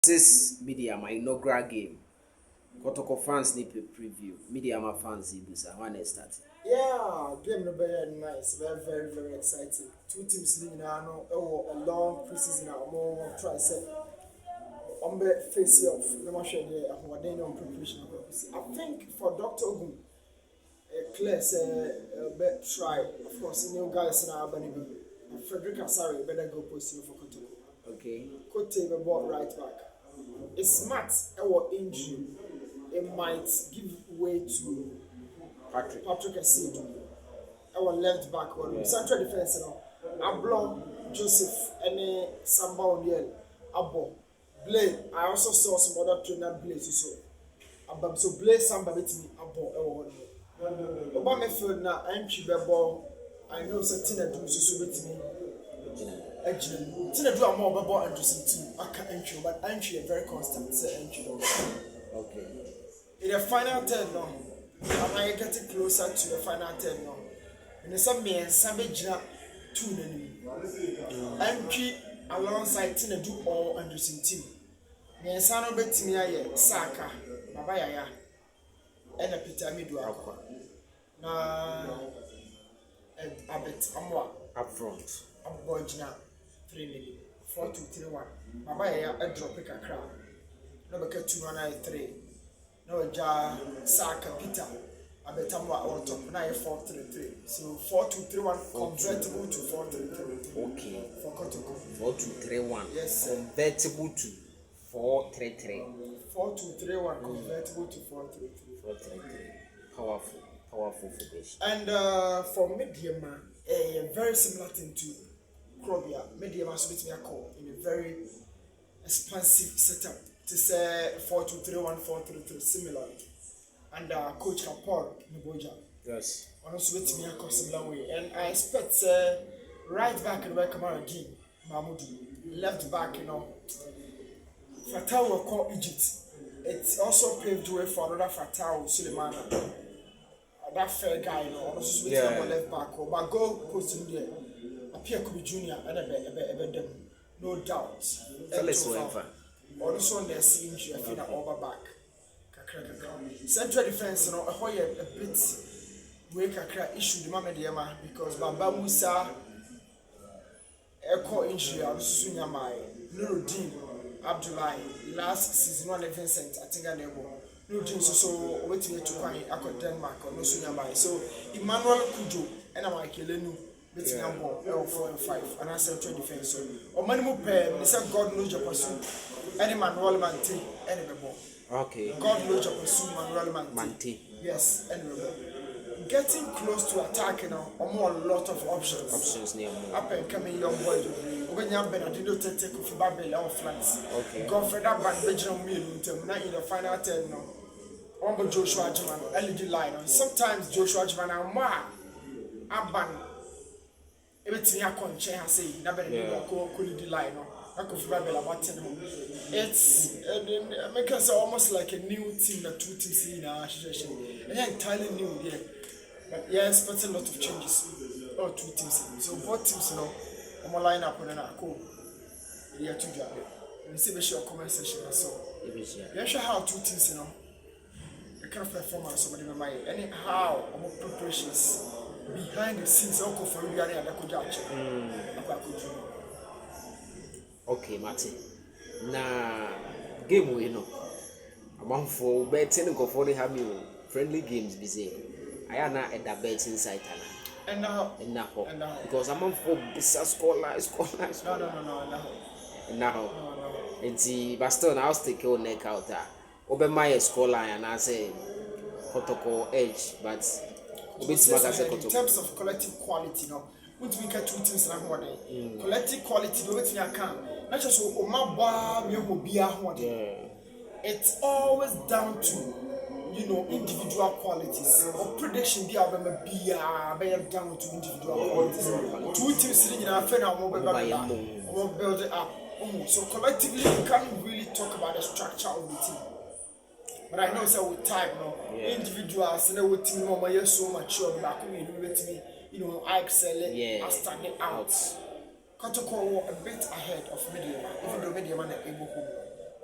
This Medeama inaugural game. Kotoko fans need a preview. Medeama fans Ibusa when it starts. Yeah, game no very nice. Very exciting. Two teams leading now. A long preseason. More try set. On the face off. No more share there. What they know preparation. I think for Dr. Ogun, clear say try. Of course, new guys in our Albany. Frederick Asari better go position for Kotoko. Okay. Could take the ball right back. It's smart. Our injury. It might give way to Patrick Asidu. Our left back one. Central defense now. Ablon, Joseph, and Samba Oniel, Abo, Blay. I also saw some other trainer Blay so. So Blay Samba with me Abo. Obama field now. Entry ball. I know Satina do so with me. Tina do a more ball interesting too. I can entry, but entry is very constant. Say entry. Okay. In the final 10 now, am I getting closer to the final 10 now? And some me and some jina 2 entry alongside Tina do all interesting team. Me and Sano bet me a Saka, Babaya, and a Peter Midwa. Na a bit amwa Up front. I'm going to 3 million 4-2-3-1. Babaya a drop a crowd. No, because 2-1-3. No, Saka Peter. I bet I'm on top. Now 4-3-3. So 4-2-3-1 convertible to 4-3-3. Okay. For Kotoko. 4-2-3-1. Yes. Convertible to 4-3-3. 4-2-3-1 convertible to 4-3-3. 4-3-3. Powerful formation. And for Medeama, a very similar thing to Krobia. Medeama split me a call in a very expansive setup. To say 4-2-3-1, 4-3-3, similar. And Coach Kapor Niboja. Yes. Also with me a similar way. And I expect right back in the Kamara again, Mahmoud. Left back, Fatah will call Egypt. It's also paved way for another Fatah Suleimana. That fair guy, also with me left back. But go post him there. Appear Kobe Junior and a them. No doubt. Also, there's injury. I feel that over back. Central defense, a bit weak issue the Medeama because Baba Musa echo injury. I was Sunyamai, Nuruddin, Abdullahi. Last season, one Vincent, I think I never. Nuruddin so waiting to find Akko Denmark or no Sunyamai. So Emmanuel Kujo and I'm like Elenu. Betting on ball L4 and 5 and I central defense. So or minimal pair, Mr. God knows your pursuit. Any Manuel Manti, any ball. Okay. God knows your pursuit, Manuel Manti. Yes, any ball. Getting close to attacking now, or more a lot of options. Options near more. Up and coming young boy. When you're Benadino take off Babel or flats. Okay. Godfrey that band Benjamin Milton, not in the final 10 now. One Joshua Jaman, LED line. Sometimes Joshua Jaman and Ma Aban. Everything I can change, I say, never could line. I could remember about 10 home. It's make us almost like a new team, the two teams in our association. And entirely new, yeah. But yeah, expect a lot of changes. Or two teams. So both teams, I'm a line up and I go. Yeah, two jobs. And see the show comment session or so. Yeah, sure how two teams, the kind of performance somebody in my anyhow, about preparations. Behind the scenes, I'll go for you and I could judge. Okay, Martin. Na game we among for betting go for the have friendly games busy. I am not at the betting site and now because among for business score line. No. Now it's the Baston I'll stick your neck out there. Open my score line and I say Kotoko edge, but in terms of collective quality, what we get two things like one day. Collective quality, the way you can. Not just it's always down to individual qualities or prediction. Be down to individual qualities. Two teams sitting in our friend and build it up. So collectively, you can't really talk about the structure of the team. But I know so with time, individuals, with team, you're so mature, but I excel it, I stand it out. Kotoko were a bit ahead of Medeama, even though Medeama are able to.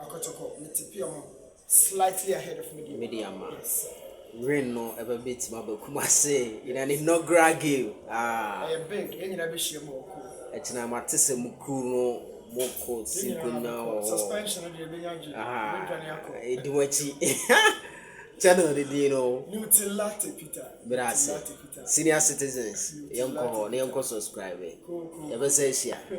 Kotoko, Medeama, slightly ahead of Medeama. Medeama. Yes. Winn no ever beat my Kumase in an inaugural game. I am big, any rubbish more. It's not Matisse Mukuno, Moko, Sinkuno, suspension of the Benyaji. Channel the Dino. Newton Lartey, Peter. Senior citizens, young subscribe. Ever say,